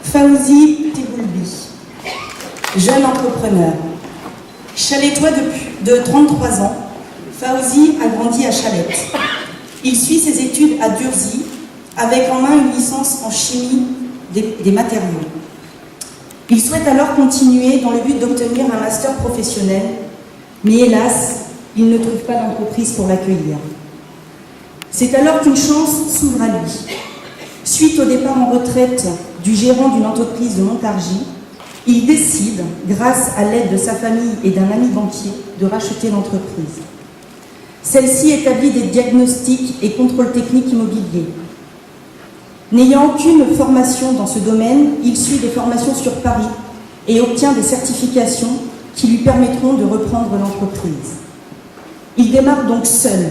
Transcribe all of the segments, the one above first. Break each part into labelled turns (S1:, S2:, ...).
S1: Fawzi Tiboulbi, jeune entrepreneur. Chalétois de 33 ans, Fawzi a grandi à Chalette. Il suit ses études à Durzy, avec en main une licence en chimie des matériaux. Il souhaite alors continuer dans le but d'obtenir un master professionnel, mais hélas, il ne trouve pas d'entreprise pour l'accueillir. C'est alors qu'une chance s'ouvre à lui. Suite au départ en retraite du gérant d'une entreprise de Montargis, il décide, grâce à l'aide de sa famille et d'un ami banquier, de racheter l'entreprise. Celle-ci établit des diagnostics et contrôles techniques immobiliers. N'ayant aucune formation dans ce domaine, il suit des formations sur Paris et obtient des certifications qui lui permettront de reprendre l'entreprise. Il démarre donc seul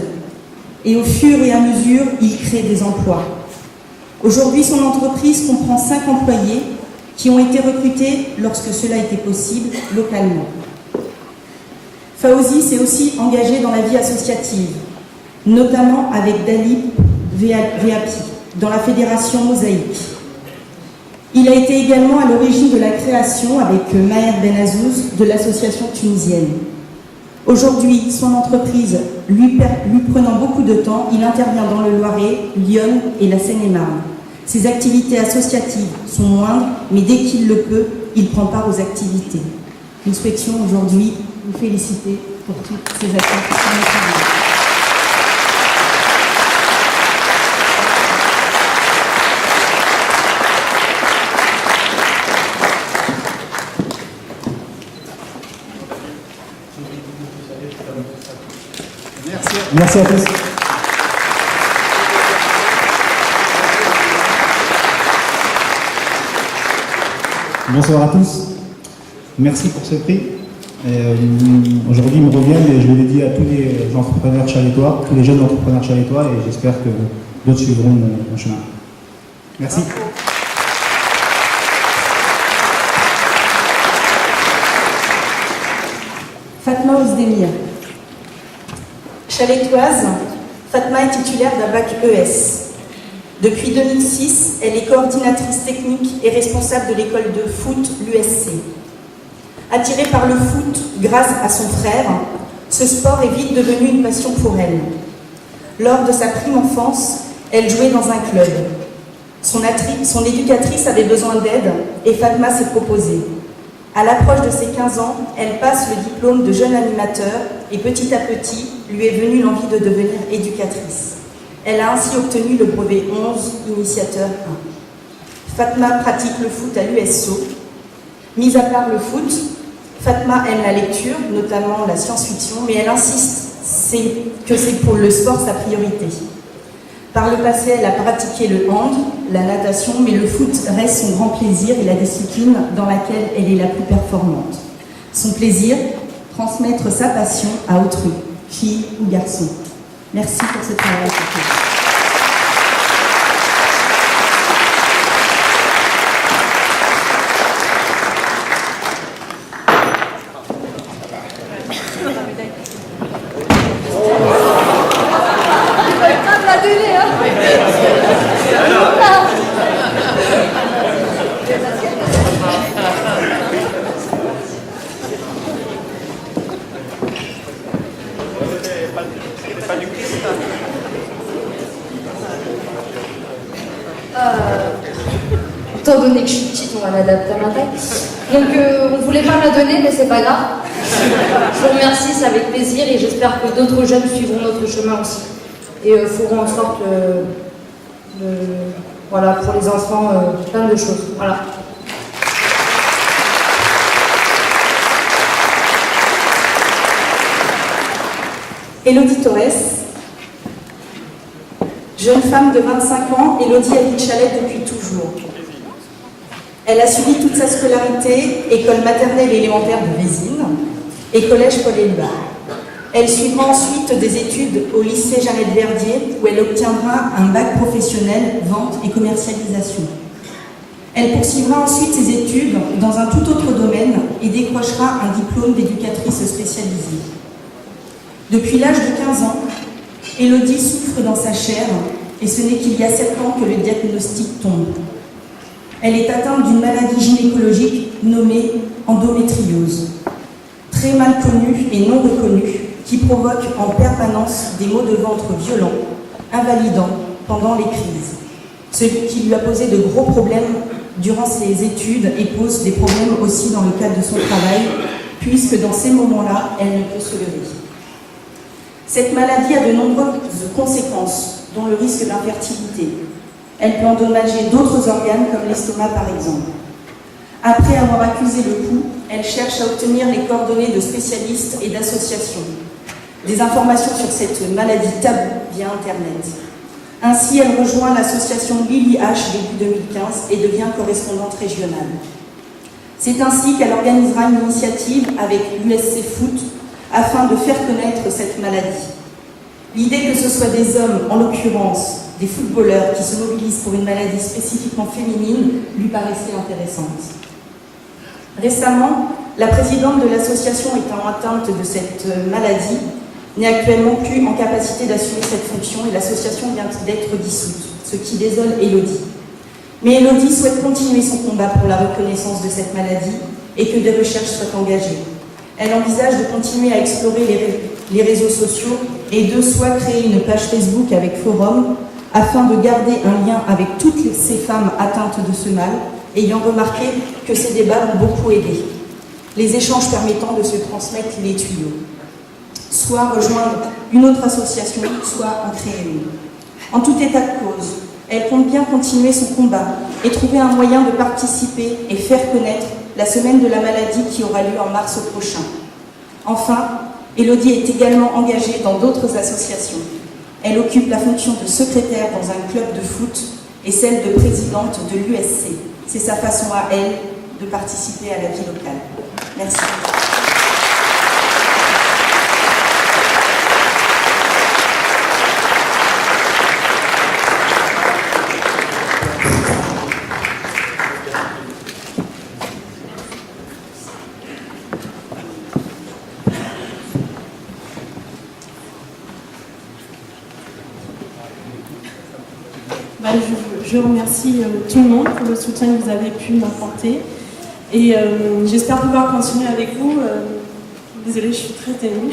S1: et au fur et à mesure, il crée des emplois. Aujourd'hui, son entreprise comprend 5 employés qui ont été recrutés lorsque cela était possible localement. Fawzi s'est aussi engagé dans la vie associative, notamment avec Dalib Veapi, dans la fédération Mosaïque. Il a été également à l'origine de la création, avec Maher Benazouz, de l'association tunisienne. Aujourd'hui, son entreprise lui prenant beaucoup de temps, il intervient dans le Loiret, Lyon et la Seine-et-Marne. Ses activités associatives sont moindres, mais dès qu'il le peut, il prend part aux activités. Nous souhaitions aujourd'hui vous féliciter pour toutes ces activités.
S2: Merci à tous. Bonsoir à tous. Merci pour ce prix. Aujourd'hui, il me revient, et je l'ai dit à tous les entrepreneurs chalétois, tous les jeunes entrepreneurs chalétois, et j'espère que d'autres suivront mon chemin. Merci.
S1: Fatma Ozdemir. Chalétoise, Fatma est titulaire d'un bac ES. Depuis 2006, elle est coordinatrice technique et responsable de l'école de foot, l'USC. Attirée par le foot grâce à son frère, ce sport est vite devenu une passion pour elle. Lors de sa prime enfance, elle jouait dans un club. Son éducatrice avait besoin d'aide et Fatma s'est proposée. À l'approche de ses 15 ans, elle passe le diplôme de jeune animateur et petit à petit, lui est venue l'envie de devenir éducatrice. Elle a ainsi obtenu le brevet 11, initiateur 1. Fatma pratique le foot à l'USO. Mis à part le foot, Fatma aime la lecture, notamment la science-fiction, mais elle insiste que c'est pour le sport sa priorité. Par le passé, elle a pratiqué le hand, la natation, mais le foot reste son grand plaisir et la discipline dans laquelle elle est la plus performante. Son plaisir, transmettre sa passion à autrui, fille ou garçon. Merci pour ce travail.
S3: Étant donné que je suis petite, on va l'adapter à ma taille. Donc on ne voulait pas me la donner, mais c'est pas grave. Je vous remercie, c'est avec plaisir et j'espère que d'autres jeunes suivront notre chemin aussi. Et feront en sorte, voilà, pour les enfants, plein de choses. Voilà.
S1: Élodie Torres. Jeune femme de 25 ans, Élodie habite Chalette depuis toujours. Elle a suivi toute sa scolarité, école maternelle et élémentaire de Vézines et collège Paul-Éluard. Elle suivra ensuite des études au lycée Jeannette Verdier où elle obtiendra un bac professionnel, vente et commercialisation. Elle poursuivra ensuite ses études dans un tout autre domaine et décrochera un diplôme d'éducatrice spécialisée. Depuis l'âge de 15 ans, Élodie souffre dans sa chair et ce n'est qu'il y a 7 ans que le diagnostic tombe. Elle est atteinte d'une maladie gynécologique nommée endométriose, très mal connue et non reconnue, qui provoque en permanence des maux de ventre violents, invalidants pendant les crises, ce qui lui a posé de gros problèmes durant ses études et pose des problèmes aussi dans le cadre de son travail, puisque dans ces moments-là, elle ne peut se lever. Cette maladie a de nombreuses conséquences, dont le risque d'infertilité. Elle peut endommager d'autres organes, comme l'estomac par exemple. Après avoir accusé le coup, elle cherche à obtenir les coordonnées de spécialistes et d'associations, des informations sur cette maladie taboue via Internet. Ainsi, elle rejoint l'association Lily H début 2015 et devient correspondante régionale. C'est ainsi qu'elle organisera une initiative avec l'USC Foot afin de faire connaître cette maladie. L'idée que ce soit des hommes, en l'occurrence des footballeurs, qui se mobilisent pour une maladie spécifiquement féminine, lui paraissait intéressante. Récemment, la présidente de l'association étant atteinte de cette maladie n'est actuellement plus en capacité d'assumer cette fonction et l'association vient d'être dissoute, ce qui désole Élodie. Mais Élodie souhaite continuer son combat pour la reconnaissance de cette maladie et que des recherches soient engagées. Elle envisage de continuer à explorer les réseaux sociaux et de soit créer une page Facebook avec forum afin de garder un lien avec toutes ces femmes atteintes de ce mal, ayant remarqué que ces débats ont beaucoup aidé, les échanges permettant de se transmettre les tuyaux. Soit rejoindre une autre association, soit en créer une. En tout état de cause, elle compte bien continuer son combat et trouver un moyen de participer et faire connaître la semaine de la maladie qui aura lieu en mars prochain. Enfin, Élodie est également engagée dans d'autres associations. Elle occupe la fonction de secrétaire dans un club de foot et celle de présidente de l'USC. C'est sa façon à elle de participer à la vie locale. Merci.
S4: Je remercie tout le monde pour le soutien que vous avez pu m'apporter et j'espère pouvoir continuer avec vous. Désolée, je suis très émue.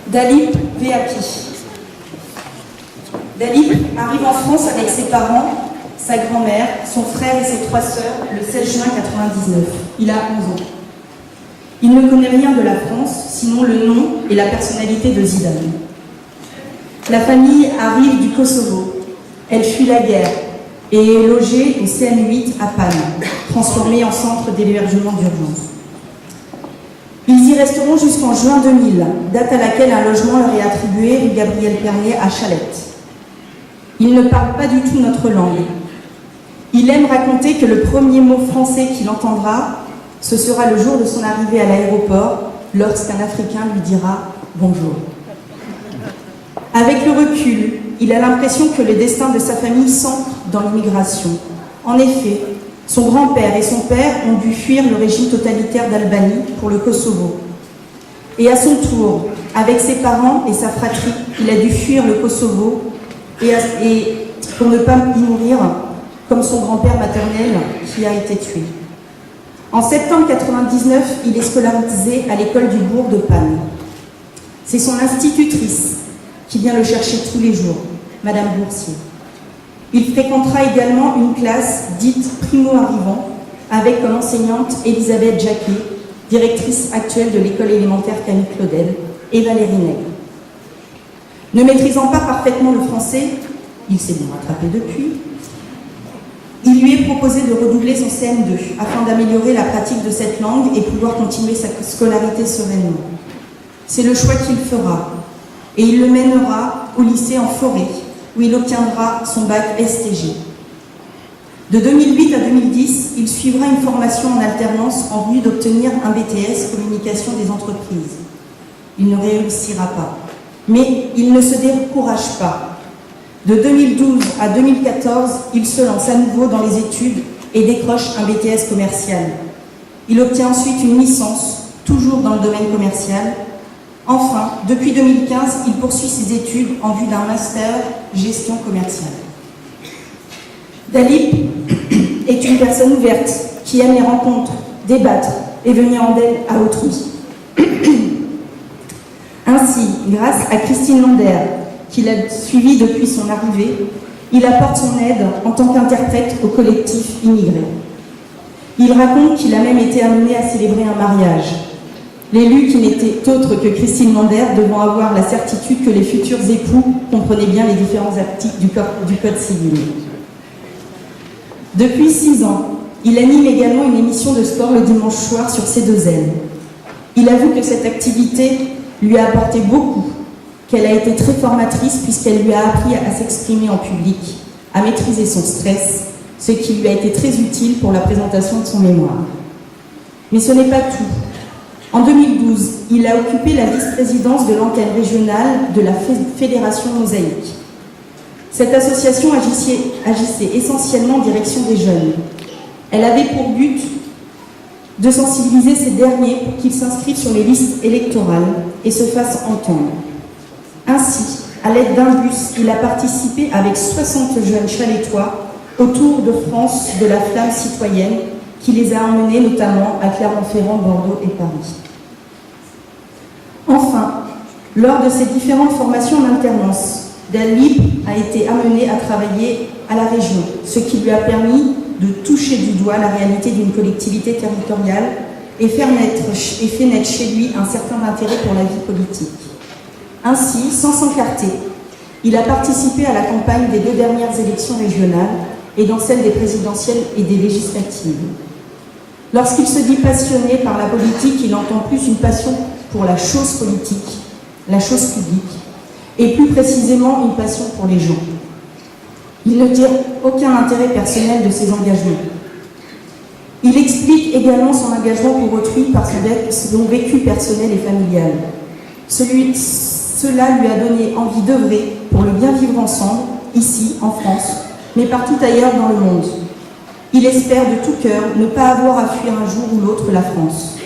S1: Dalip Véapi. Dalip arrive en France avec ses parents, sa grand-mère, son frère et ses 3 sœurs le 16 juin 1999. Il a 11 ans. Il ne connaît rien de la France, sinon le nom et la personnalité de Zidane. La famille arrive du Kosovo. Elle fuit la guerre et est logée au CM8 à Panne, transformé en centre d'hébergement d'urgence. Ils y resteront jusqu'en juin 2000, date à laquelle un logement leur est attribué rue Gabriel Perrier à Chalette. Ils ne parlent pas du tout notre langue. Il aime raconter que le premier mot français qu'il entendra, ce sera le jour de son arrivée à l'aéroport, lorsqu'un Africain lui dira « bonjour ». Avec le recul, il a l'impression que le destin de sa famille s'ancre dans l'immigration. En effet, son grand-père et son père ont dû fuir le régime totalitaire d'Albanie pour le Kosovo. Et à son tour, avec ses parents et sa fratrie, il a dû fuir le Kosovo et pour ne pas y mourir comme son grand-père maternel qui a été tué. En septembre 1999, il est scolarisé à l'école du bourg de Panne. C'est son institutrice qui vient le chercher tous les jours, Madame Boursier. Il fréquentera également une classe dite primo-arrivant avec comme enseignante Elisabeth Jacquet, directrice actuelle de l'école élémentaire Camille Claudel, et Valérie Nègre. Ne maîtrisant pas parfaitement le français, il s'est bien rattrapé depuis, il lui est proposé de redoubler son CM2 afin d'améliorer la pratique de cette langue et pouvoir continuer sa scolarité sereinement. C'est le choix qu'il fera et il le mènera au lycée en Forêt où il obtiendra son bac STG. De 2008 à 2010, il suivra une formation en alternance en vue d'obtenir un BTS Communication des entreprises. Il ne réussira pas, mais il ne se décourage pas. De 2012 à 2014, il se lance à nouveau dans les études et décroche un BTS commercial. Il obtient ensuite une licence, toujours dans le domaine commercial, Enfin, depuis 2015, il poursuit ses études en vue d'un master gestion commerciale. Dalip est une personne ouverte qui aime les rencontres, débattre et venir en aide à autrui. Ainsi, grâce à Christine Lander, qui l'a suivi depuis son arrivée, il apporte son aide en tant qu'interprète au collectif immigré. Il raconte qu'il a même été amené à célébrer un mariage. L'élu, qui n'était autre que Christine Lander, devant avoir la certitude que les futurs époux comprenaient bien les différents articles du Code civil. Depuis 6 ans, il anime également une émission de sport le dimanche soir sur C2N. Il avoue que cette activité lui a apporté beaucoup, qu'elle a été très formatrice puisqu'elle lui a appris à s'exprimer en public, à maîtriser son stress, ce qui lui a été très utile pour la présentation de son mémoire. Mais ce n'est pas tout. En 2012, il a occupé la vice-présidence de l'antenne régionale de la Fédération Mosaïque. Cette association agissait essentiellement en direction des jeunes. Elle avait pour but de sensibiliser ces derniers pour qu'ils s'inscrivent sur les listes électorales et se fassent entendre. Ainsi, à l'aide d'un bus, il a participé avec 60 jeunes chalétois au Tour de France de la flamme citoyenne qui les a emmenés notamment à Clermont-Ferrand, Bordeaux et Paris. Enfin, lors de ses différentes formations en alternance, Dalip a été amené à travailler à la région, ce qui lui a permis de toucher du doigt la réalité d'une collectivité territoriale et fait naître chez lui un certain intérêt pour la vie politique. Ainsi, sans s'encarter, il a participé à la campagne des 2 dernières élections régionales et dans celle des présidentielles et des législatives. Lorsqu'il se dit passionné par la politique, il entend plus une passion pour la chose politique, la chose publique, et plus précisément une passion pour les gens. Il ne tire aucun intérêt personnel de ses engagements. Il explique également son engagement pour autrui par son vécu personnel et familial. Cela lui a donné envie d'œuvrer pour le bien vivre ensemble, ici, en France, mais partout ailleurs dans le monde. Il espère de tout cœur ne pas avoir à fuir un jour ou l'autre la France.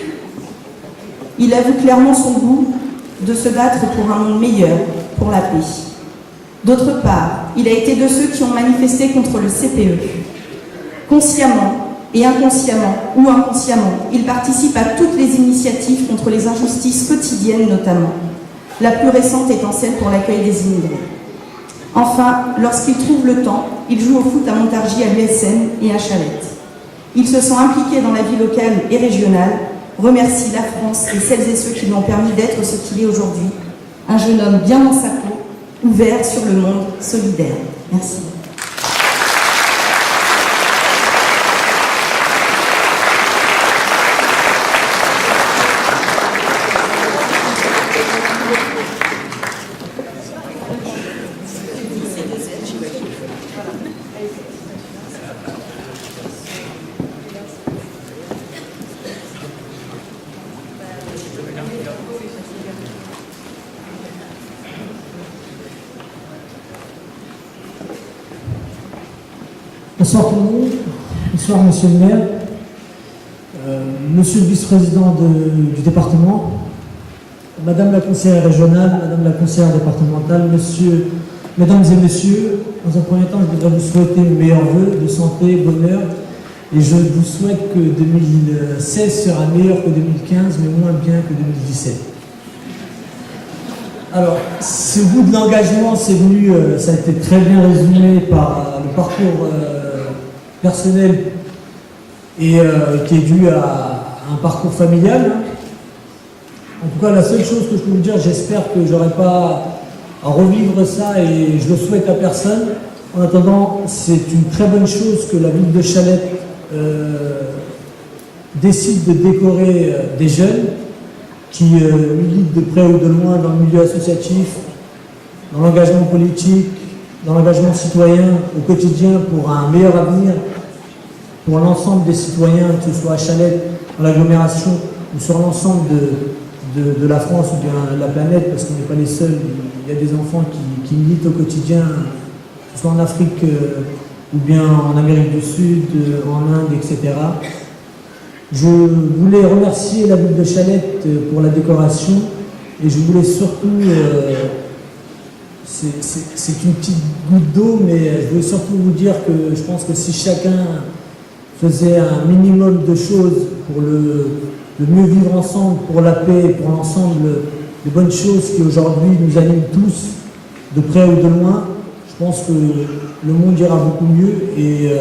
S1: Il avoue clairement son goût de se battre pour un monde meilleur, pour la paix. D'autre part, il a été de ceux qui ont manifesté contre le CPE. Consciemment et inconsciemment, ou inconsciemment, il participe à toutes les initiatives contre les injustices quotidiennes notamment, la plus récente étant celle pour l'accueil des immigrés. Enfin, lorsqu'il trouve le temps, il joue au foot à Montargis, à l'USN et à Chalette. Il se sent impliqué dans la vie locale et régionale, remercie la France et celles et ceux qui lui ont permis d'être ce qu'il est aujourd'hui, un jeune homme bien dans sa peau, ouvert sur le monde, solidaire. Merci.
S5: Bonsoir tout le monde, bonsoir monsieur le maire, monsieur le vice-président du département, madame la conseillère régionale, madame la conseillère départementale, mesdames et messieurs, dans un premier temps je voudrais vous souhaiter mes meilleurs vœux de santé, bonheur, et je vous souhaite que 2016 sera meilleur que 2015 mais moins bien que 2017. Alors, ce goût de l'engagement, c'est venu, ça a été très bien résumé par le parcours personnel et qui est dû à un parcours familial. En tout cas, la seule chose que je peux vous dire, j'espère que je n'aurai pas à revivre ça et je le souhaite à personne. En attendant, c'est une très bonne chose que la ville de Chalette décide de décorer des jeunes qui militent de près ou de loin dans le milieu associatif, dans l'engagement politique, dans l'engagement citoyen au quotidien pour un meilleur avenir pour l'ensemble des citoyens, que ce soit à Chalette, dans l'agglomération ou sur l'ensemble de la France ou bien de la planète, parce qu'on n'est pas les seuls. Il y a des enfants qui militent au quotidien, que ce soit en Afrique ou bien en Amérique du Sud, en Inde, etc. Je voulais remercier la ville de Chalette pour la décoration Et je voulais surtout, c'est une petite goutte d'eau, mais je voulais surtout vous dire que je pense que si chacun faisait un minimum de choses pour le mieux vivre ensemble, pour la paix, pour l'ensemble des bonnes choses qui aujourd'hui nous animent tous, de près ou de loin, je pense que le monde ira beaucoup mieux. Et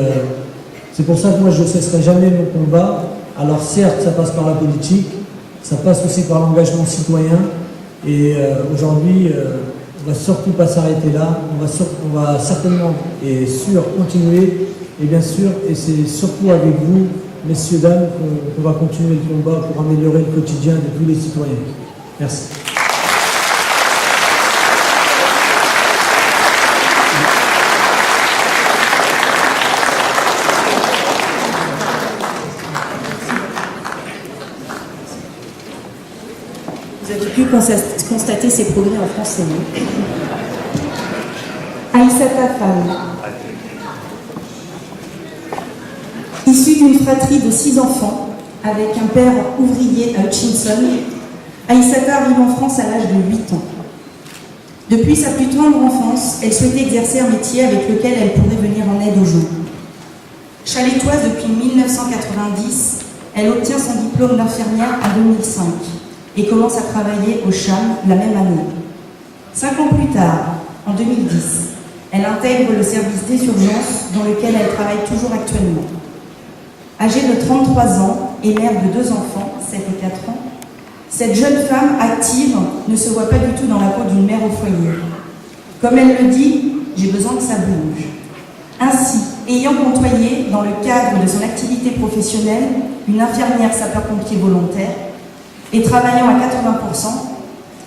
S5: c'est pour ça que moi je ne cesserai jamais mon combat. Alors certes, ça passe par la politique, ça passe aussi par l'engagement citoyen. Et aujourd'hui, on ne va surtout pas s'arrêter là. On va certainement et sûr continuer. Et bien sûr, et c'est surtout avec vous, messieurs, dames, qu'on va continuer le combat pour améliorer le quotidien de tous les citoyens. Merci.
S1: Vous avez pu constater ces progrès en français. Aïssata Fall. Issue d'une fratrie de 6 enfants, avec un père ouvrier à Hutchinson, Aïssata arrive en France à l'âge de 8 ans. Depuis sa plus tendre enfance, elle souhaitait exercer un métier avec lequel elle pourrait venir en aide aux gens. Chalétoise depuis 1990, elle obtient son diplôme d'infirmière en 2005 et commence à travailler au CHAM la même année. 5 ans plus tard, en 2010, elle intègre le service des urgences dans lequel elle travaille toujours actuellement. Âgée de 33 ans et mère de 2 enfants, 7 et 4 ans, cette jeune femme active ne se voit pas du tout dans la peau d'une mère au foyer. Comme elle le dit, j'ai besoin que ça bouge. Ainsi, ayant côtoyé dans le cadre de son activité professionnelle une infirmière sapeur-pompier volontaire et travaillant à 80%,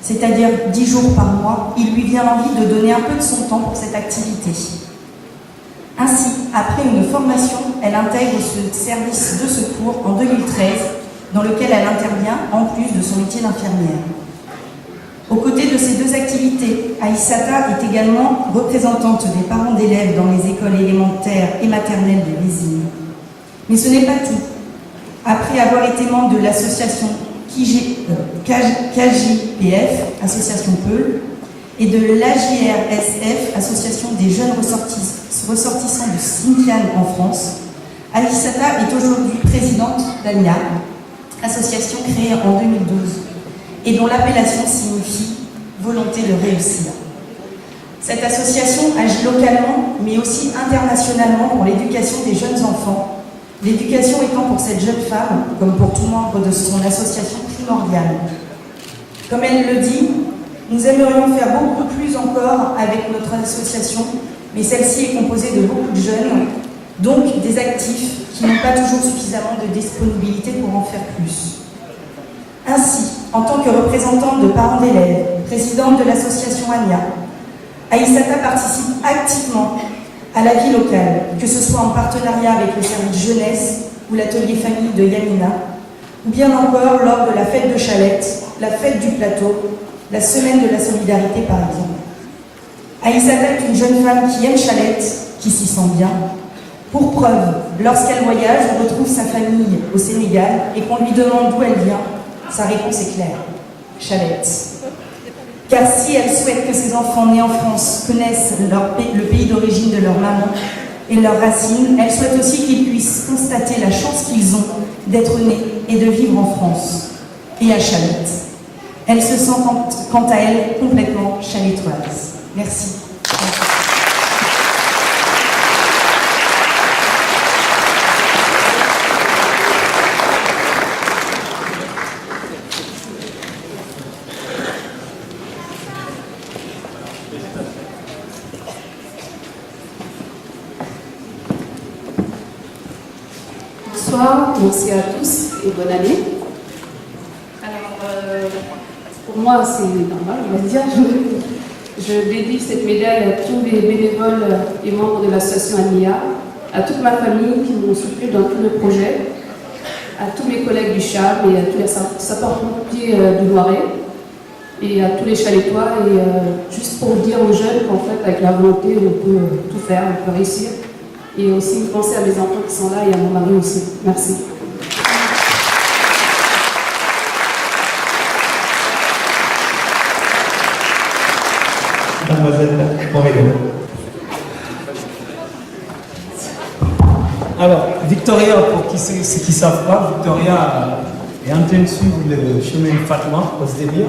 S1: c'est-à-dire 10 jours par mois, il lui vient l'envie de donner un peu de son temps pour cette activité. Ainsi, après une formation, elle intègre ce service de secours en 2013, dans lequel elle intervient en plus de son métier d'infirmière. Aux côtés de ces 2 activités, Aïssata est également représentante des parents d'élèves dans les écoles élémentaires et maternelles de Béziers. Mais ce n'est pas tout. Après avoir été membre de l'association KJPF, Association Peul, et de l'AJRSF, Association des jeunes ressortissants de Xinjiang en France, Aïssata est aujourd'hui présidente d'ANIA, association créée en 2012, et dont l'appellation signifie « volonté de réussir ». Cette association agit localement, mais aussi internationalement pour l'éducation des jeunes enfants, l'éducation étant pour cette jeune femme, comme pour tout membre de son association, primordiale. Comme elle le dit, nous aimerions faire beaucoup plus encore avec notre association, mais celle-ci est composée de beaucoup de jeunes, donc des actifs qui n'ont pas toujours suffisamment de disponibilité pour en faire plus. Ainsi, en tant que représentante de parents d'élèves, présidente de l'association ANIA, Aïssata participe activement à la vie locale, que ce soit en partenariat avec le service jeunesse ou l'atelier famille de Yamina, ou bien encore lors de la fête de Chalette, la fête du plateau, la semaine de la solidarité par exemple. Aïssata est une jeune femme qui aime Chalette, qui s'y sent bien. Pour preuve, lorsqu'elle voyage, on retrouve sa famille au Sénégal et qu'on lui demande d'où elle vient, sa réponse est claire, Chalette. Car si elle souhaite que ses enfants nés en France connaissent le pays d'origine de leur maman et leurs racines, elle souhaite aussi qu'ils puissent constater la chance qu'ils ont d'être nés et de vivre en France et à Chalette. Elle se sent quant à elle complètement chalettoise. Merci.
S6: Bonsoir, merci à tous et bonne année. Alors, pour moi, c'est normal, on va dire. Je dédie cette médaille à tous les bénévoles et membres de l'association ANIA, à toute ma famille qui m'ont soutenu dans tout le projet, à tous mes collègues du CHAM et à tous les sapeurs-pompiers du Loiret, et à tous les Chalettois. Et juste pour dire aux jeunes qu'en fait, avec la volonté, on peut tout faire, on peut réussir. Et aussi penser à mes enfants qui sont là et à mon mari aussi. Merci.
S7: mademoiselle Morello. Alors, Victoria, pour ceux qui ne savent pas, Victoria est en train de suivre le chemin de Fatma au Sdemir.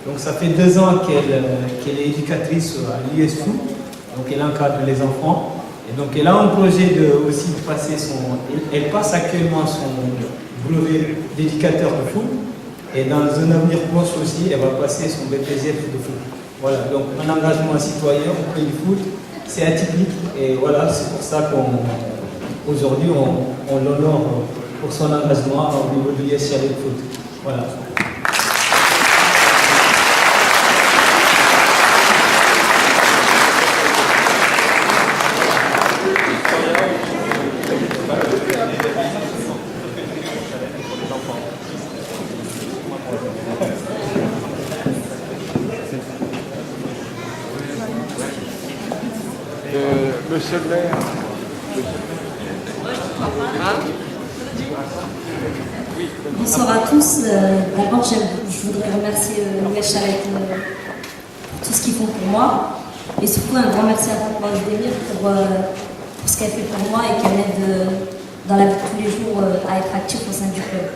S7: Donc ça fait 2 ans qu'elle est éducatrice à l'ISFU, donc elle encadre les enfants. Et donc elle a un projet aussi de passer elle passe actuellement son brevet d'éducateur de foot. Et dans un avenir proche aussi, elle va passer son BPGF de foot. Voilà, donc un engagement citoyen au pays du foot, c'est atypique. Et voilà, c'est pour ça qu'aujourd'hui on l'honore pour son engagement au niveau de l'IS Chalet de foot. Voilà.
S8: Monsieur le maire.
S9: Bonsoir à tous. D'abord, je voudrais remercier l'IS Chalet pour tout ce qu'ils font pour moi. Et surtout, un grand merci à Fatma Ozdemir pour ce qu'elle fait pour moi et qu'elle m'aide dans la vie de tous les jours à être active au sein du club.